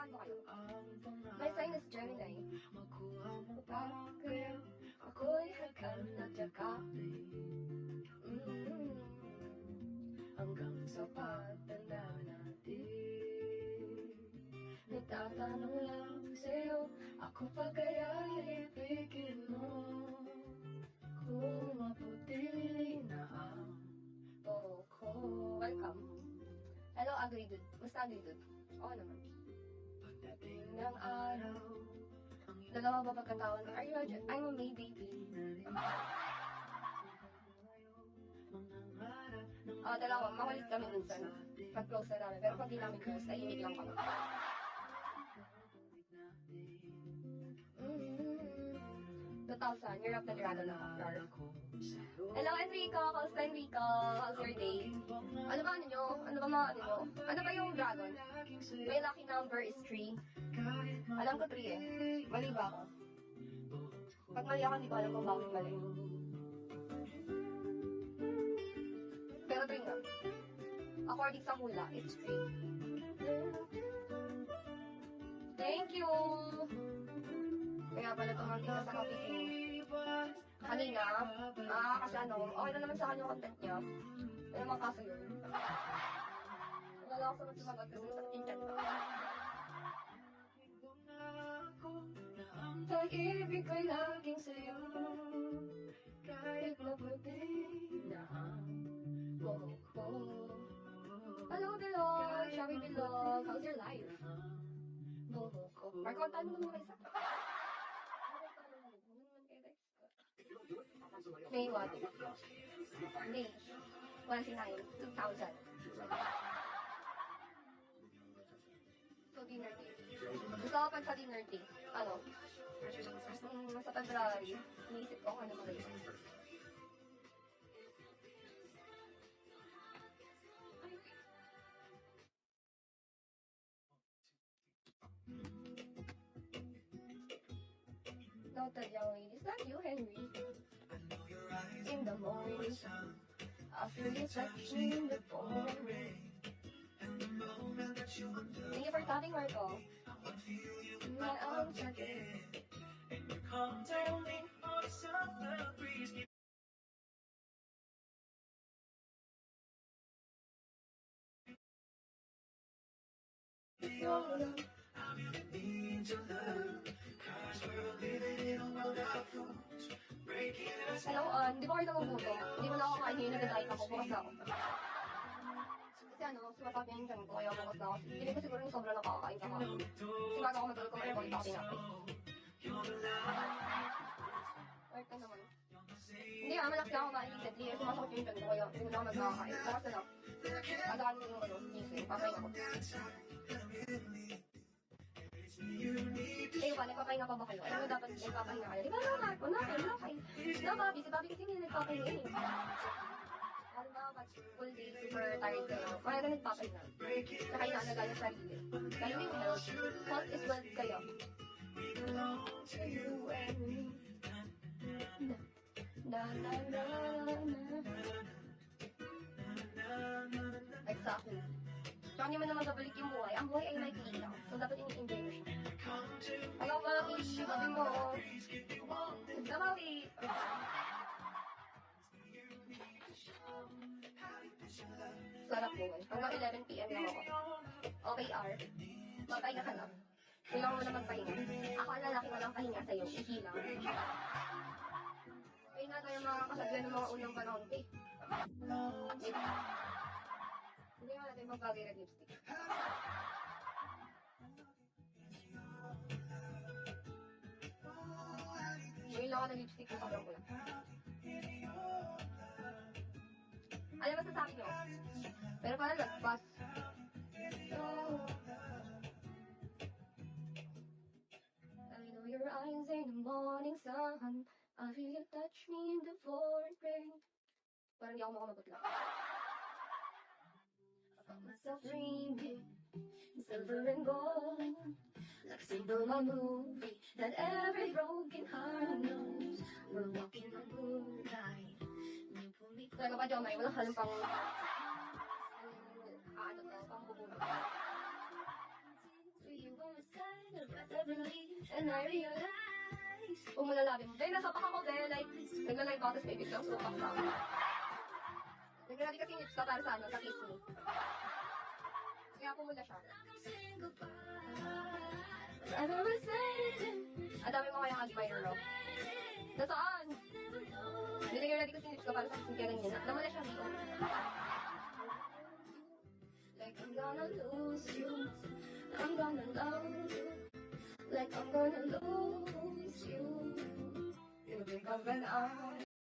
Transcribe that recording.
Kantahan ko kayo. My sign is Gemini. Kaya ako'y hagkan at yakapin. Hanggang sa pagtanda natin. Nagtatanong lang sa'yo, ako pa kaya ibigin mo? Kung maputi na ang ko. Welcome. Hello, ugly dude. Basta ugly dude. Oo naman. Pagdating ng araw, dalawa ba pagkataon? Are you a I'm a May baby. Dalawa. Makulit kami minsan. Pag close na namin. Pero pag di namin close, tahimik lang kami. 2,000. You're up the dragon na after. Hello, Enrico! Kamusta, Enrico? How's your day? Ano ba ano nyo? Ano ba mga ano nyo? Ano ba yung dragon? My lucky number is 3. Alam ko 3 eh. Mali ba ako? Pag mali ako, hindi ko alam kung bakit mali. Pero 3 nga. According sa hula, it's 3. Thank you! Kaya pala tumanting ka sa kapit mo. Kanina, kasi okay na naman sa kanya yung content niya. Ano naman kaso yun? Wala ako sa magsumagot kasi sa intent ko. Ang pag-ibig ko'y laging sa'yo. Kahit maputi na ang buhok ko. Hello, Bilog! Shabby Bilog! How's your life? Buhok ko. Marco, tanong mo naman isa. May what? May 29, 2,000. So, dinner date. Gusto ko pag sa dinner date. Ano? Sa February. Iniisip ko kung ano magaling. Noted, young lady. Is that you, Henry? In the morning sun, I feel you touch me in the pouring rain. Thank you for tapping, Marco. My arms again, and you come tell me on the summer breeze. Your love, I really need your love, 'cause we're living in a world of fools. Hello, hindi ko kayo nagugutom. Hindi mo na ako kain ngayon, nag-diet ako. Bukas na ako. Kasi sumasakit yung tiyan ko, kaya bukas na ako. Hindi ko siguro yung sobrang nakakakain ka. Kasi bago ako matulog ko, kaya ko ito tinapay. Work ka naman. Hindi malaki ako malisit. Hindi, sumasakit yung tiyan ko, kaya hindi mo na ako magkakain. Bukas na lang. Adaan mo yung gising. Pakain ako. Nagpapahinga pa ba kayo? Alam mo dapat nagpapahinga kayo. Di ba naman? Nakay. Si Bobby kasi hindi nagpapahinga eh. Alam ba, pag full day, super tired kayo. Kaya na nagpapahinga. Saka inaalaga yung sarili. Lalo yung health. Health is wealth kayo. Exactly. So, hindi mo naman babalik yung buhay. Ang buhay ay may lang. So, dapat ini-enjoy mo siya. Hello, Bobby. Sabi mo. Sa Bobby. Sarap mo. Hanggang 11 PM lang ako. Okay, R. Magpahinga ka lang. Kailangan mo naman pahinga. Ako ang lalaki walang pahinga sa'yo. Ihilang. Kaya na tayo makakasaglan ng mga unang panahon, eh. Hindi nga natin magbagay na lipstick. Ngayon lang ako na lipstick na sobrang kulang. Alam mo sasabi nyo? Pero parang nagpas. I know your eyes in the morning sun. I feel you touch me in the pouring rain. Parang di ako makamabot lang. I found myself dreaming in silver and gold, like Cinderella movie that every broken heart knows. We're walking on moonlight. Talaga pa, Jomay, walang halong pang pang bubulong. And I realize, umulalabi mo. Dahil nasa ako din, like, nagla-live ako, tapos may biglang supak sa akin. Naglalagi kasi nips ka para sa ano, sa kiss me. Kaya pumula siya. Ang dami mo kayang admirer, no? Nasaan? Nilagay kasi nips ka para sa kiss me, kaya ganyan. Namula siya dito. Like I'm gonna lose you, I'm gonna love you. Like I'm gonna lose you. You think of an eye.